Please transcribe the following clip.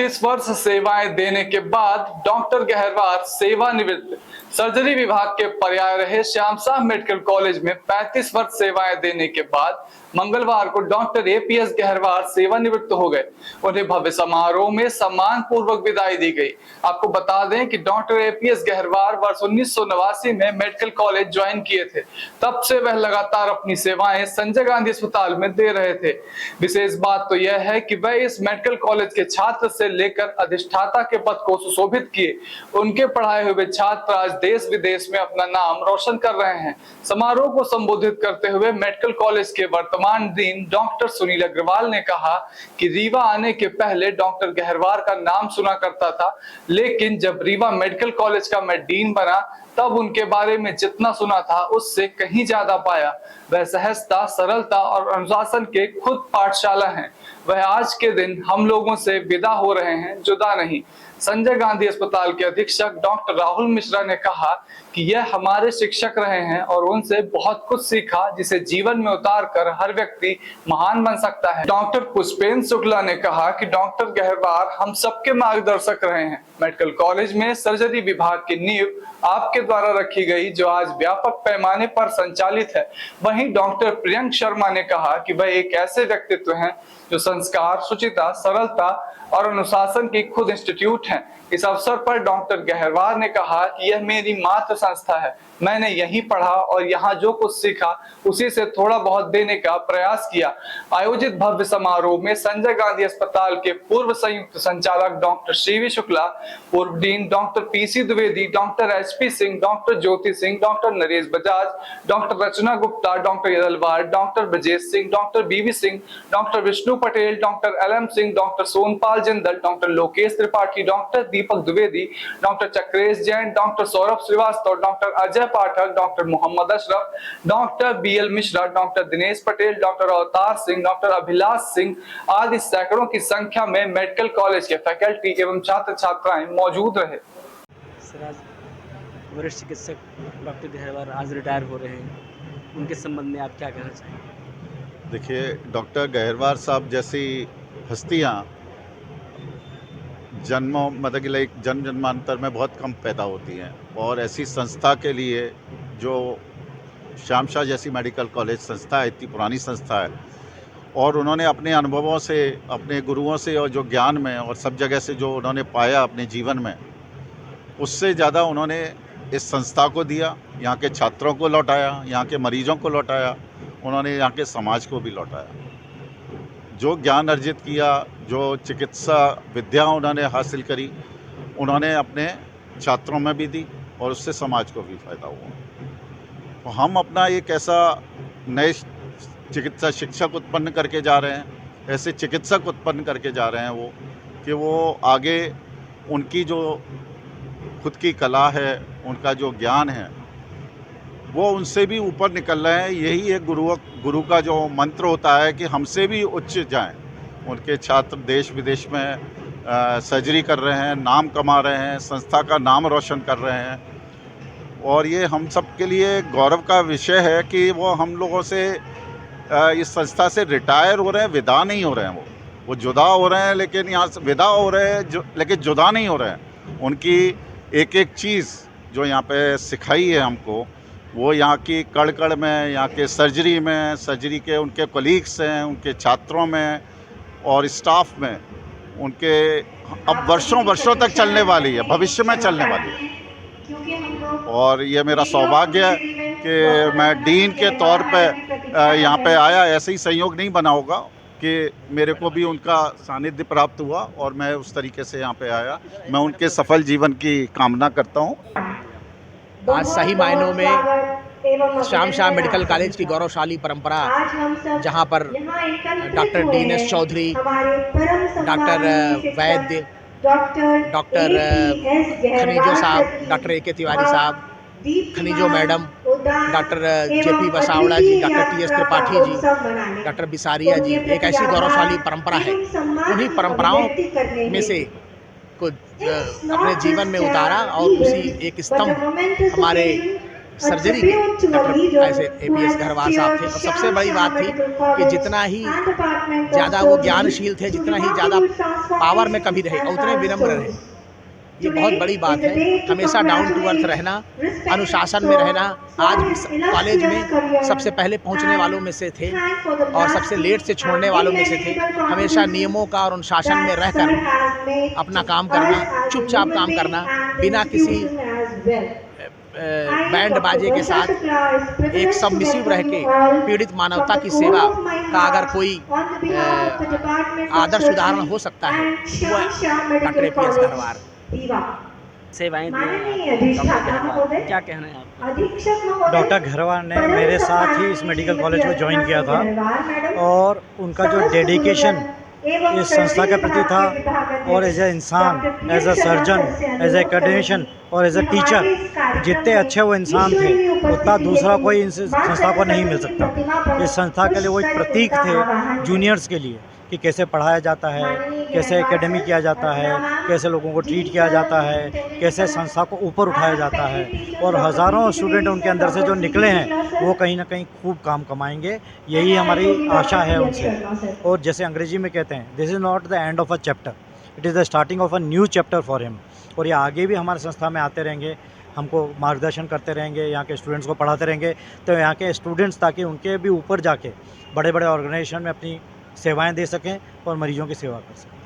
35 वर्ष सेवाएं देने के बाद डॉक्टर गहरवार सेवानिवृत्त। सर्जरी विभाग के पर्याय रहे श्याम शाह मेडिकल कॉलेज में 35 वर्ष सेवाएं देने के बाद मंगलवार को डॉक्टर एपीएस गहरवार सेवानिवृत्त हो गए। उन्हें भव्य समारोह में सम्मान पूर्वक विदाई दी गई। आपको बता दें कि डॉक्टर एपीएस गहरवार वर्ष 1989 में मेडिकल कॉलेज ज्वाइन किए थे। तब से वह लगातार अपनी सेवाएं संजय गांधी अस्पताल में दे रहे थे। विशेष बात तो यह है कि वह इस मेडिकल कॉलेज के छात्र से लेकर अधिष्ठाता के पद को सुशोभित किए। उनके पढ़ाए हुए छात्र आज देश विदेश में अपना नाम रोशन कर रहे हैं। समारोह को संबोधित करते हुए मेडिकल कॉलेज के वर्तमान डीन डॉक्टर सुनील अग्रवाल ने कहा कि रीवा आने के पहले डॉक्टर गहरवार का नाम सुना करता था, लेकिन जब रीवा मेडिकल कॉलेज का मैं डीन बना तब उनके बारे में जितना सुना था उससे कहीं ज्यादा पाया। वह सहजता, सरलता और अनुशासन के खुद पाठशाला हैं। वह आज के दिन हम लोगों से विदा हो रहे हैं, जुदा नहीं। संजय गांधी अस्पताल के अधीक्षक डॉक्टर राहुल मिश्रा ने कहा कि यह हमारे शिक्षक रहे हैं और उनसे बहुत कुछ सीखा, जिसे जीवन में उतार कर हर व्यक्ति महान बन सकता है। डॉक्टर पुष्पेंद्र शुक्ला ने कहा कि डॉक्टर गहरवार हम सबके मार्गदर्शक रहे हैं। मेडिकल कॉलेज में सर्जरी विभाग की नींव आपके द्वारा रखी गई, जो आज व्यापक पैमाने पर संचालित है। वहीं डॉक्टर प्रियंक शर्मा ने कहा कि वह एक ऐसे व्यक्तित्व हैं जो संस्कार, शुचिता, सरलता और अनुशासन की खुद इंस्टीट्यूट हैं। इस अवसर पर डॉक्टर गहरवार ने कहा कि यह मेरी मातृ संस्था है। मैंने यहीं पढ़ा और यहाँ जो कुछ सीखा उसी से थोड़ा बहुत देने का प्रयास किया। आयोजित भव्य समारोह में संजय गांधी अस्पताल के पूर्व संयुक्त संचालक डॉक्टर श्रीवी शुक्ला, पूर्व dean doctor PC Dwivedi, doctor HP Singh, doctor Jyoti Singh, doctor Naresh Bajaj, doctor Rachna Gupta, doctor Yadalwar, doctor Brajesh Singh, doctor BV Singh, doctor Vishnu Patel, doctor LM Singh, doctor Sonpal Jindal, doctor Lokesh Tripathi, doctor Deepak Dwivedi, doctor Chakresh Jain, doctor Saurabh Srivastava, doctor Ajay Pathak, doctor Mohammad Ashraf, doctor BL Mishra, doctor Dinesh Patel, doctor Avtar Singh, doctor Abhilash Singh आदि सैकड़ों की संख्या में मेडिकल कॉलेज के फैकल्टी एवं छात्र छात्राएं मौजूद रहे। वरिष्ठ चिकित्सक डॉक्टर गहरवार आज रिटायर हो रहे हैं, उनके संबंध में आप क्या कहना चाहेंगे? देखिए, डॉक्टर गहरवार साहब जैसी हस्तियाँ जन्म जन्मांतर में बहुत कम पैदा होती हैं, और ऐसी संस्था के लिए जो श्याम शाह जैसी मेडिकल कॉलेज संस्था है, इतनी पुरानी संस्था है, और उन्होंने अपने अनुभवों से, अपने गुरुओं से और जो ज्ञान में और सब जगह से जो उन्होंने पाया अपने जीवन में, उससे ज़्यादा उन्होंने इस संस्था को दिया, यहाँ के छात्रों को लौटाया, यहाँ के मरीजों को लौटाया, उन्होंने यहाँ के समाज को भी लौटाया। जो ज्ञान अर्जित किया, जो चिकित्सा विद्या उन्होंने हासिल करी, उन्होंने अपने छात्रों में भी दी और उससे समाज को भी फायदा हुआ। तो हम अपना एक ऐसा नए चिकित्सा शिक्षक उत्पन्न करके जा रहे हैं, ऐसे चिकित्सक उत्पन्न करके जा रहे हैं कि वो आगे उनकी जो खुद की कला है, उनका जो ज्ञान है, वो उनसे भी ऊपर निकल रहे हैं। यही एक गुरु का जो मंत्र होता है कि हमसे भी उच्च जाएं। उनके छात्र देश विदेश में सर्जरी कर रहे हैं, नाम कमा रहे हैं, संस्था का नाम रोशन कर रहे हैं, और ये हम सब के लिए गौरव का विषय है कि वो हम लोगों से इस संस्था से रिटायर हो रहे हैं, विदा नहीं हो रहे हैं। वो जुदा हो रहे हैं, लेकिन यहाँ से विदा हो रहे हैं, लेकिन जुदा नहीं हो रहे हैं। उनकी एक एक चीज़ जो यहाँ पे सिखाई है हमको, वो यहाँ की कड़ में, यहाँ के सर्जरी के उनके कोलीग्स हैं, उनके छात्रों में और स्टाफ में, उनके अब वर्षों तक चलने वाली है, भविष्य में चलने वाली है। और ये मेरा सौभाग्य है कि मैं डीन के तौर पे यहाँ पे आया। ऐसे ही संयोग नहीं बना होगा कि मेरे को भी उनका सानिध्य प्राप्त हुआ और मैं उस तरीके से यहाँ पे आया। मैं उनके सफल जीवन की कामना करता हूँ। आज सही मायनों में श्याम शाह मेडिकल कॉलेज की गौरवशाली परंपरा, जहां पर डॉक्टर डीएनएस चौधरी, डॉक्टर वैद्य, डॉक्टर खनीजो साहब, डॉक्टर ए के तिवारी साहब, Khanijo madam, doctor JP Vasavada जी, doctor TS Tripathi ji, doctor Bisaria जी, एक ऐसी गौरवशाली परंपरा है। उन्हीं परंपराओं में से को अपने जीवन में उतारा और उसी एक स्तंभ हमारे सर्जरी के डॉक्टर ऐसे APS गहरवार साहब थे। और सबसे बड़ी बात थी कि जितना ही ज़्यादा वो ज्ञानशील थे, जितना ही ज़्यादा पावर में कभी रहे, उतने विनम्र रहे। ये बहुत बड़ी बात है। हमेशा डाउन टू अर्थ रहना, अनुशासन में रहना। आज भी कॉलेज में सबसे पहले पहुंचने वालों में से थे और सबसे लेट से छोड़ने वालों में से थे। हमेशा नियमों का और अनुशासन में रहकर अपना काम करना, चुपचाप काम करना, बिना किसी बैंड बाजे के साथ एक सबमिसिव रह के पीड़ित मानवता की सेवा का अगर कोई आदर्श उदाहरण हो सकता है वो डॉक्टर APS गहरवार। सेवाएं दी हैं डॉक्टर गहरवार, क्या कहना है आपका? डॉक्टर गहरवार ने मेरे साथ ही इस मेडिकल कॉलेज को ज्वाइन किया था और उनका जो डेडिकेशन इस संस्था के प्रति था और एज ए इंसान, as a surgeon, as a academician और एज ए टीचर, जितने अच्छे वो इंसान थे उतना दूसरा कोई इस संस्था को नहीं मिल सकता। इस संस्था के लिए वो एक प्रतीक थे जूनियर्स के लिए कि कैसे पढ़ाया जाता है, कैसे एकेडमी किया जाता है, कैसे लोगों को ट्रीट किया जाता है, कैसे संस्था को ऊपर उठाया जाता है। और हज़ारों स्टूडेंट उनके अंदर से जो निकले हैं वो कहीं ना कहीं खूब काम कमाएंगे, यही हमारी आशा है उनसे। और जैसे अंग्रेजी में कहते हैं, this is not the end of a chapter, it is the starting of a new chapter for him. और ये आगे भी हमारे संस्था में आते रहेंगे, हमको मार्गदर्शन करते रहेंगे, यहाँ के स्टूडेंट्स को पढ़ाते रहेंगे, तो यहाँ के स्टूडेंट्स ताकि उनके भी ऊपर जाके बड़े बड़े ऑर्गेनाइजेशन में अपनी सेवाएं दे सकें और मरीजों की सेवा कर सकें।